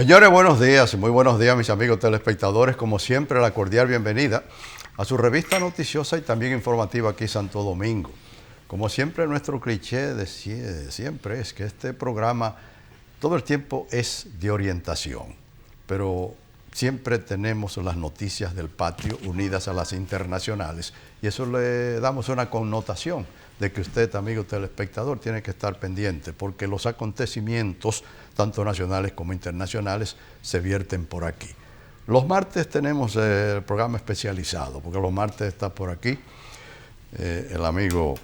Señores, buenos días, muy buenos días mis amigos telespectadores. Como siempre, la cordial bienvenida a su revista noticiosa y también informativa aquí Santo Domingo. Como siempre, nuestro cliché de siempre es que este programa todo el tiempo es de orientación, pero siempre tenemos las noticias del patio unidas a las internacionales y eso le damos una connotación de que usted, amigo telespectador, tiene que estar pendiente porque los acontecimientos, tanto nacionales como internacionales, se vierten por aquí. Los martes tenemos el programa especializado, porque los martes está por aquí el amigo,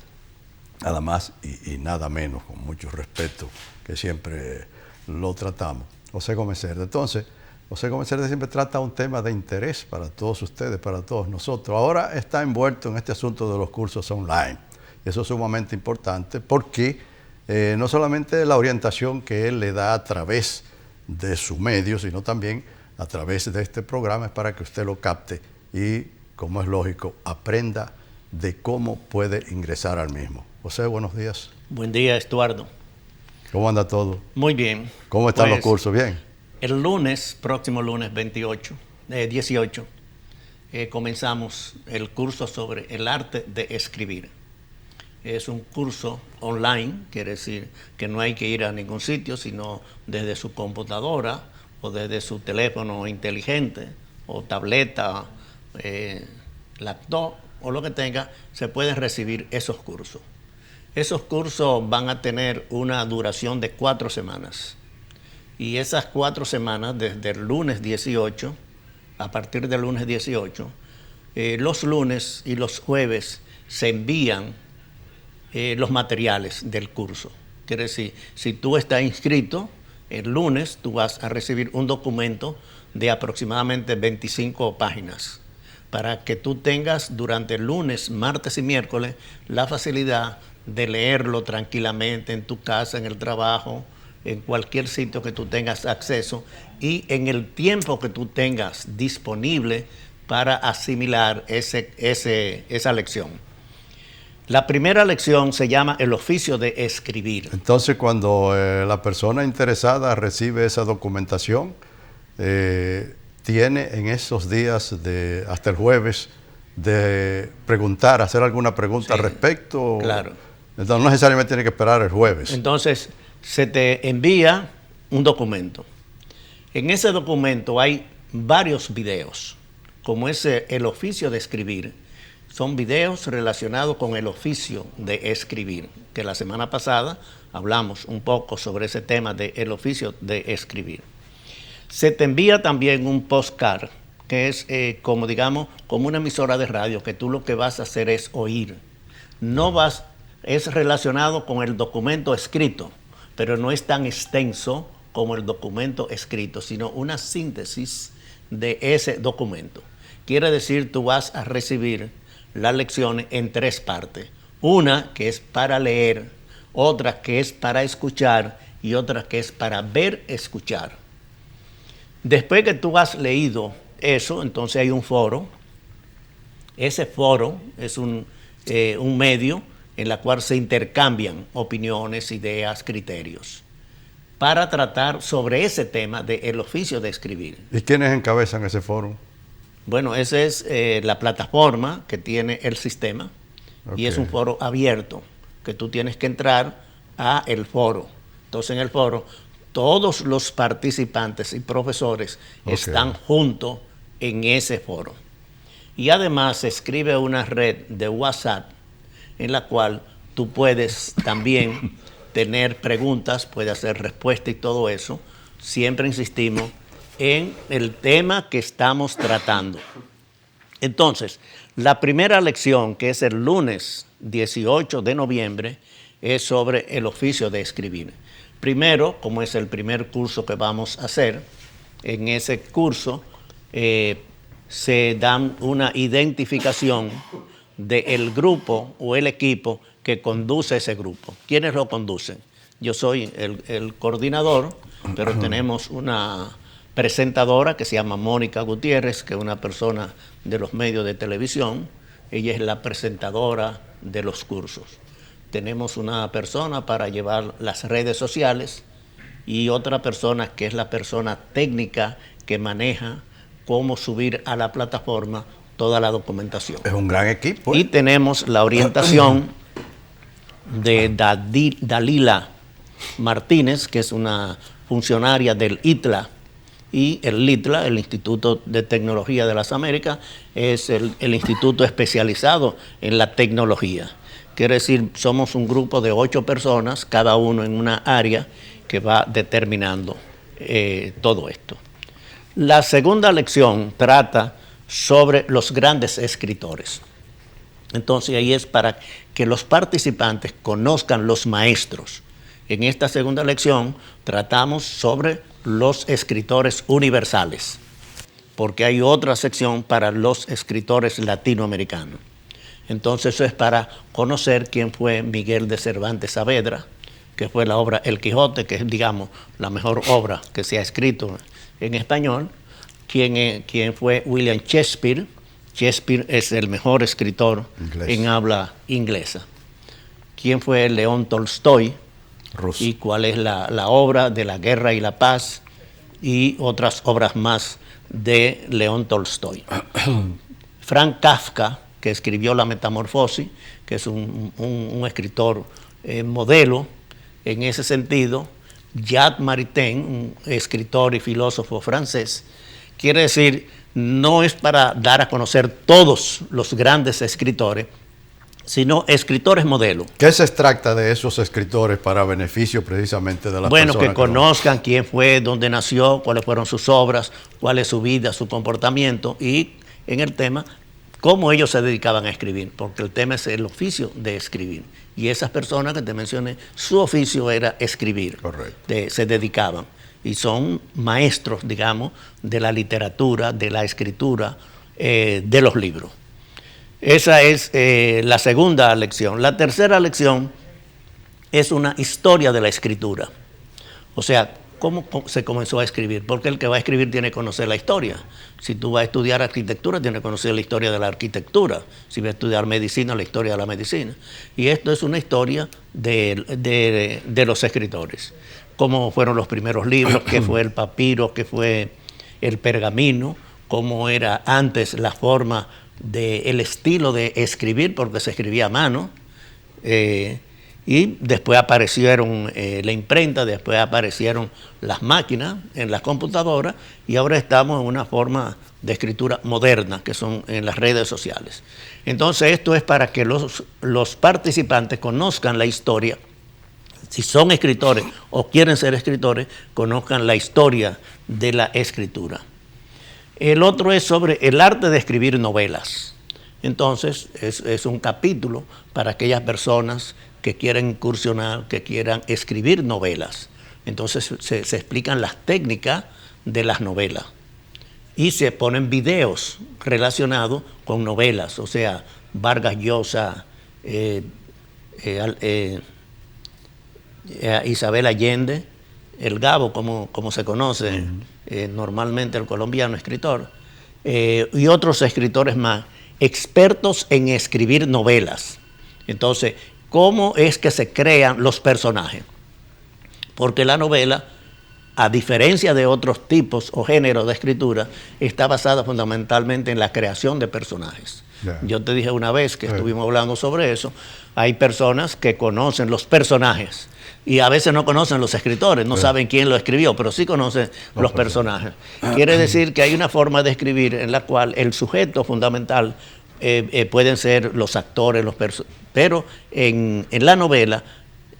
nada más y nada menos, con mucho respeto, que siempre lo tratamos, José Gómez Cerda. Entonces, José Gómez Cerda siempre trata un tema de interés para todos ustedes, para todos nosotros. Ahora está envuelto en este asunto de los cursos online. Eso es sumamente importante porque no solamente la orientación que él le da a través de su medio, sino también a través de este programa es para que usted lo capte y, como es lógico, aprenda de cómo puede ingresar al mismo. José, buenos días. Buen día, Estuardo. ¿Cómo anda todo? Muy bien. ¿Cómo están los cursos? ¿Bien? El lunes, próximo lunes 18, comenzamos el curso sobre el arte de escribir. Es un curso online, quiere decir que no hay que ir a ningún sitio, sino desde su computadora o desde su teléfono inteligente o tableta, laptop o lo que tenga, se pueden recibir esos cursos. Esos cursos van a tener una duración de 4 semanas. Y esas 4 semanas, desde el lunes 18, a partir del lunes 18, los lunes y los jueves se envían los materiales del curso. Quiere decir, si tú estás inscrito, el lunes tú vas a recibir un documento de aproximadamente 25 páginas para que tú tengas durante el lunes, martes y miércoles la facilidad de leerlo tranquilamente en tu casa, en el trabajo, en cualquier sitio que tú tengas acceso y en el tiempo que tú tengas disponible para asimilar esa lección. La primera lección se llama el oficio de escribir. Entonces, cuando la persona interesada recibe esa documentación, tiene en esos días hasta el jueves de preguntar, hacer alguna pregunta al respecto. Claro. Entonces, no necesariamente tiene que esperar el jueves. Entonces, se te envía un documento. En ese documento hay varios videos, como es el oficio de escribir. Son videos relacionados con el oficio de escribir, que la semana pasada hablamos un poco sobre ese tema del oficio de escribir. Se te envía también un postcard, que es como una emisora de radio, que tú lo que vas a hacer es oír. Es relacionado con el documento escrito, pero no es tan extenso como el documento escrito, sino una síntesis de ese documento. Quiere decir, tú vas a recibir las lecciones en 3 partes. Una que es para leer, otra que es para escuchar y otra que es para ver, escuchar. Después que tú has leído eso, entonces hay un foro. Ese foro es un medio en la cual se intercambian opiniones, ideas, criterios, para tratar sobre ese tema del oficio de escribir. ¿Y quiénes encabezan ese foro? Bueno, esa es la plataforma que tiene el sistema, y es un foro abierto, que tú tienes que entrar a el foro. Entonces, en el foro, todos los participantes y profesores están juntos en ese foro. Y además se escribe una red de WhatsApp en la cual tú puedes también tener preguntas, puedes hacer respuestas y todo eso. Siempre insistimos en el tema que estamos tratando. Entonces, la primera lección, que es el lunes 18 de noviembre, es sobre el oficio de escribir. Primero, como es el primer curso que vamos a hacer, en ese curso se dan una identificación del grupo o el equipo que conduce ese grupo. ¿Quiénes lo conducen? Yo soy el coordinador, pero tenemos una presentadora que se llama Mónica Gutiérrez, que es una persona de los medios de televisión. Ella es la presentadora de los cursos. Tenemos una persona para llevar las redes sociales y otra persona que es la persona técnica que maneja cómo subir a la plataforma toda la documentación. Es un gran equipo. Y tenemos la orientación de Dalila Martínez, que es una funcionaria del ITLA, y el ITLA, el Instituto de Tecnología de las Américas, es el instituto especializado en la tecnología. Quiere decir, somos un grupo de 8 personas, cada uno en una área que va determinando todo esto. La segunda lección trata sobre los grandes escritores. Entonces ahí es para que los participantes conozcan los maestros. En esta segunda lección tratamos sobre los escritores universales, porque hay otra sección para los escritores latinoamericanos. Entonces eso es para conocer quién fue Miguel de Cervantes Saavedra, que fue la obra El Quijote, que es, digamos, la mejor obra que se ha escrito en español. Quién fue William Shakespeare. Shakespeare es el mejor escritor en habla inglesa. ¿Quién fue León Tolstoy? Ruso. Y cuál es la obra de La Guerra y la Paz y otras obras más de León Tolstoy. Frank Kafka, que escribió La Metamorfosis, que es un escritor modelo en ese sentido. Jacques Maritain, un escritor y filósofo francés. Quiere decir, no es para dar a conocer todos los grandes escritores, sino escritores modelo. ¿Qué se extracta de esos escritores para beneficio precisamente de las personas? Bueno, que conozcan quién fue, dónde nació, cuáles fueron sus obras, cuál es su vida, su comportamiento y en el tema, cómo ellos se dedicaban a escribir, porque el tema es el oficio de escribir. Y esas personas que te mencioné, su oficio era escribir. Correcto. Se dedicaban. Y son maestros, digamos, de la literatura, de la escritura, de los libros. Esa es la segunda lección. La tercera lección es una historia de la escritura. O sea, ¿cómo se comenzó a escribir? Porque el que va a escribir tiene que conocer la historia. Si tú vas a estudiar arquitectura, tienes que conocer la historia de la arquitectura. Si vas a estudiar medicina, la historia de la medicina. Y esto es una historia de los escritores. Cómo fueron los primeros libros, qué fue el papiro, qué fue el pergamino, cómo era antes la forma el estilo de escribir, porque se escribía a mano, y después aparecieron la imprenta, después aparecieron las máquinas en las computadoras, y ahora estamos en una forma de escritura moderna, que son en las redes sociales. Entonces esto es para que los participantes conozcan la historia. Si son escritores o quieren ser escritores, conozcan la historia de la escritura. El otro es sobre el arte de escribir novelas. Entonces, es un capítulo para aquellas personas que quieran incursionar, que quieran escribir novelas. Entonces, se explican las técnicas de las novelas. Y se ponen videos relacionados con novelas, o sea, Vargas Llosa, Isabel Allende, el Gabo, como se conoce normalmente el colombiano escritor, y otros escritores más, expertos en escribir novelas. Entonces, ¿cómo es que se crean los personajes? Porque la novela, a diferencia de otros tipos o géneros de escritura, está basada fundamentalmente en la creación de personajes. Yeah. Yo te dije una vez que estuvimos hablando sobre eso, hay personas que conocen los personajes y a veces no conocen los escritores, no saben quién lo escribió, pero sí conocen los personajes. Quiere decir que hay una forma de escribir en la cual el sujeto fundamental pueden ser los actores, pero en la novela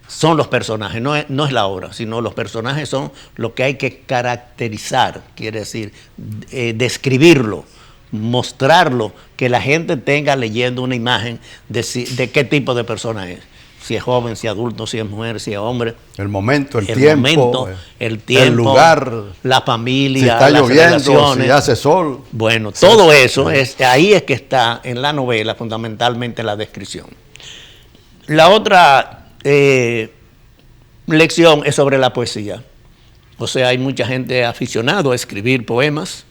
son los personajes, no es la obra, sino los personajes son lo que hay que caracterizar, quiere decir, describirlo, mostrarlo, que la gente tenga leyendo una imagen de qué tipo de persona es. Si es joven, si es adulto, si es mujer, si es hombre. El momento, el tiempo, el lugar, la familia, si está las lloviendo, relaciones. Si hace sol. Bueno, todo eso, ahí es que está en la novela fundamentalmente la descripción. La otra lección es sobre la poesía. O sea, hay mucha gente aficionada a escribir poemas,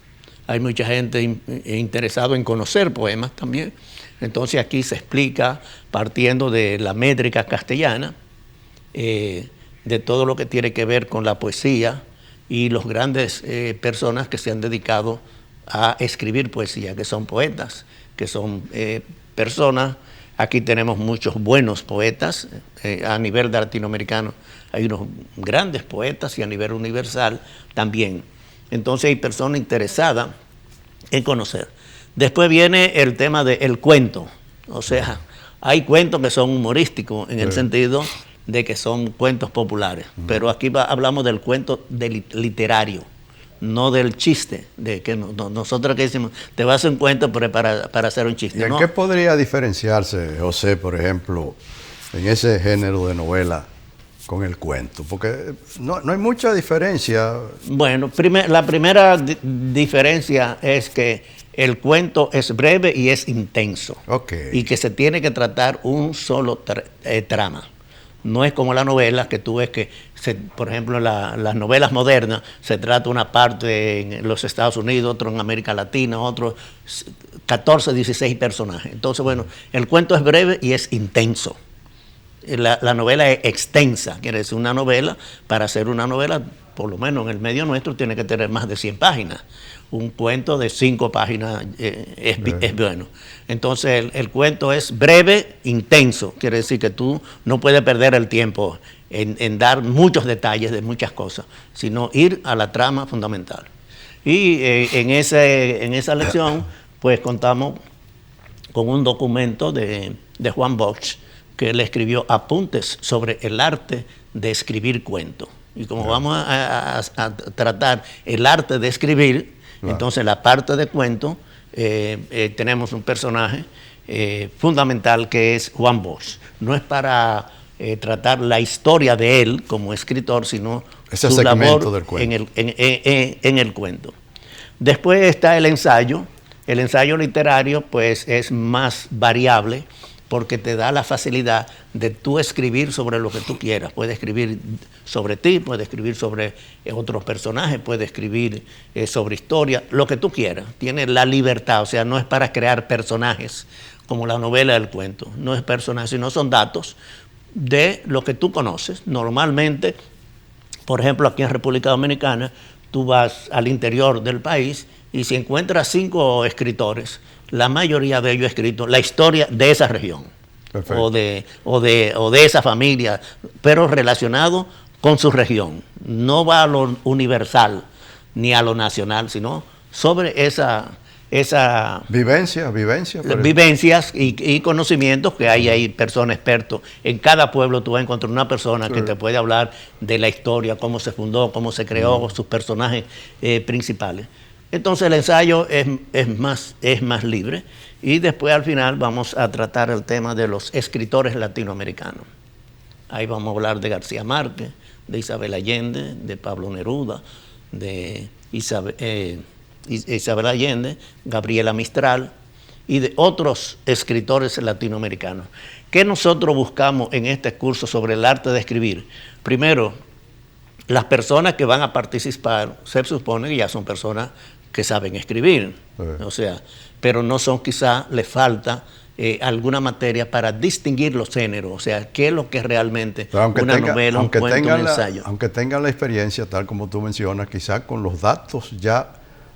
hay mucha gente interesada en conocer poemas también. Entonces aquí se explica, partiendo de la métrica castellana, de todo lo que tiene que ver con la poesía y los grandes personas que se han dedicado a escribir poesía, que son poetas, que son personas. Aquí tenemos muchos buenos poetas a nivel latinoamericano. Hay unos grandes poetas y a nivel universal también. Entonces hay personas interesadas en conocer. Después viene el tema del cuento. O sea, hay cuentos que son humorísticos en el sentido de que son cuentos populares. Pero aquí hablamos del cuento literario, no del chiste, de que nosotros que decimos, te vas a hacer un cuento pero para hacer un chiste. ¿Y en qué podría diferenciarse, José, por ejemplo, en ese género de novela con el cuento? Porque no hay mucha diferencia. Bueno, la primera diferencia es que el cuento es breve y es intenso. Y que se tiene que tratar un solo trama. No es como la novela, que tú ves que, por ejemplo, en las novelas modernas se trata una parte en los Estados Unidos, otro en América Latina, otro 14, 16 personajes. Entonces, bueno, el cuento es breve y es intenso. La novela es extensa, quiere decir una novela, para hacer una novela, por lo menos en el medio nuestro, tiene que tener más de 100 páginas. Un cuento de 5 páginas es bueno. Entonces el cuento es breve, intenso, quiere decir que tú no puedes perder el tiempo en dar muchos detalles de muchas cosas, sino ir a la trama fundamental. Y en esa lección, pues contamos con un documento de Juan Bosch, que él escribió apuntes sobre el arte de escribir cuentos. Y como vamos a tratar el arte de escribir, entonces la parte de cuento, tenemos un personaje fundamental que es Juan Bosch. No es para tratar la historia de él como escritor, sino su labor del cuento. En el cuento. Después está el ensayo. El ensayo literario pues es más variable, porque te da la facilidad de tú escribir sobre lo que tú quieras. Puedes escribir sobre ti, puedes escribir sobre otros personajes, puedes escribir sobre historia, lo que tú quieras. Tienes la libertad, o sea, no es para crear personajes como la novela del cuento. No es personajes, sino son datos de lo que tú conoces. Normalmente, por ejemplo, aquí en República Dominicana, tú vas al interior del país y si encuentras 5 escritores, la mayoría de ellos han escrito la historia de esa región o de esa familia, pero relacionado con su región. No va a lo universal ni a lo nacional, sino sobre esa vivencias y conocimientos que hay personas expertos. En cada pueblo tú vas a encontrar una persona que te puede hablar de la historia, cómo se fundó, cómo se creó, sus personajes principales. Entonces el ensayo es más libre y después al final vamos a tratar el tema de los escritores latinoamericanos. Ahí vamos a hablar de García Márquez, de Isabel Allende, de Pablo Neruda, de Isabel Allende, Gabriela Mistral y de otros escritores latinoamericanos. ¿Qué nosotros buscamos en este curso sobre el arte de escribir? Primero, las personas que van a participar se supone que ya son personas que saben escribir, o sea, pero no son, quizá les falta alguna materia para distinguir los géneros, o sea, qué es lo que realmente una novela, un cuento, un ensayo. Aunque tengan la experiencia, tal como tú mencionas, quizás con los datos ya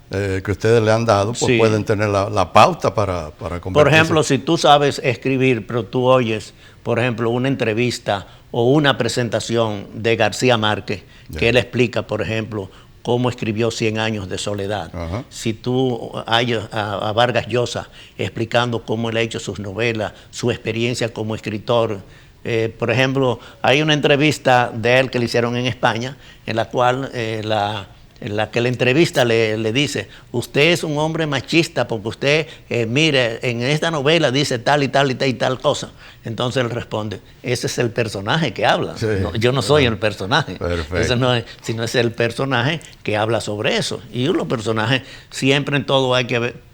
que ustedes le han dado, pues pueden tener la pauta para convertirse. Por ejemplo, si tú sabes escribir, pero tú oyes, por ejemplo, una entrevista o una presentación de García Márquez, que él explica, por ejemplo, cómo escribió 100 años de soledad. Si tú hayas a Vargas Llosa explicando cómo él ha hecho sus novelas, su experiencia como escritor. Por ejemplo, hay una entrevista de él que le hicieron en España, en la cual en la que la entrevista le dice, usted es un hombre machista porque usted, mire, en esta novela dice tal y tal y tal y tal cosa. Entonces él responde, ese es el personaje que habla. Sí, no, yo no soy el personaje. Perfecto. Ese no es, sino es el personaje que habla sobre eso. Y los personajes, siempre en todo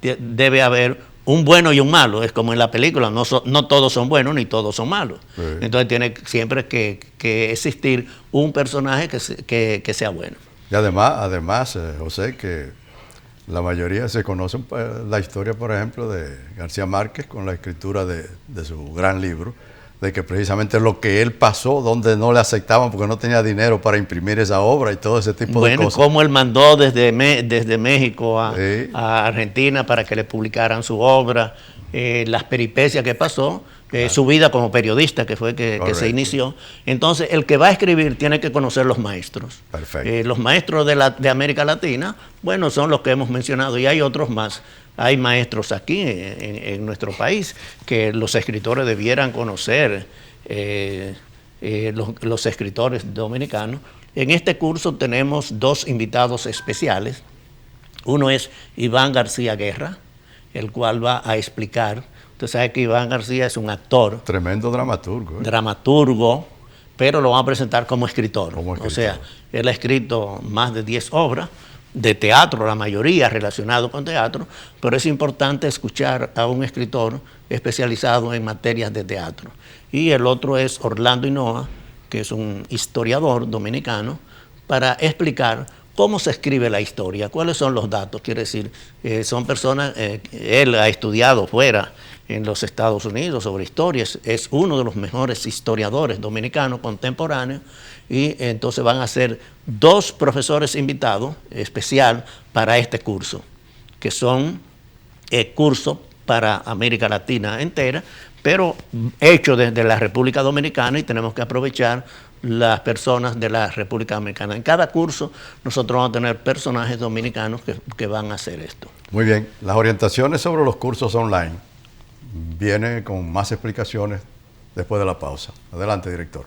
debe haber un bueno y un malo. Es como en la película, no todos son buenos ni todos son malos. Sí. Entonces tiene siempre que existir un personaje que sea bueno. Y además, José, que la mayoría se conocen la historia, por ejemplo, de García Márquez con la escritura de su gran libro, de que precisamente lo que él pasó, donde no le aceptaban porque no tenía dinero para imprimir esa obra y todo ese tipo de cosas. Bueno, cómo él mandó desde México Sí. a Argentina para que le publicaran su obra, las peripecias que pasó, su vida como periodista, que fue que se inició. Entonces, el que va a escribir tiene que conocer los maestros. Perfecto. Los maestros de América Latina, bueno, son los que hemos mencionado y hay otros más. Hay maestros aquí en nuestro país que los escritores debieran conocer, los escritores dominicanos. En este curso tenemos dos invitados especiales. Uno es Iván García Guerra, el cual va a explicar. Usted sabe que Iván García es un actor. Tremendo dramaturgo. Dramaturgo, pero lo van a presentar como escritor. O sea, escritor. él ha escrito más de 10 obras de teatro, la mayoría relacionado con teatro, pero es importante escuchar a un escritor especializado en materias de teatro. Y el otro es Orlando Hinoa, que es un historiador dominicano, para explicar cómo se escribe la historia, cuáles son los datos. Quiere decir, son personas, él ha estudiado fuera en los Estados Unidos sobre historias, es uno de los mejores historiadores dominicanos contemporáneos, y entonces van a ser dos profesores invitados especial para este curso, que son cursos para América Latina entera, pero hechos desde la República Dominicana, y tenemos que aprovechar las personas de la República Dominicana. En cada curso nosotros vamos a tener personajes dominicanos que van a hacer esto. Muy bien, las orientaciones sobre los cursos online vienen con más explicaciones después de la pausa. Adelante, director.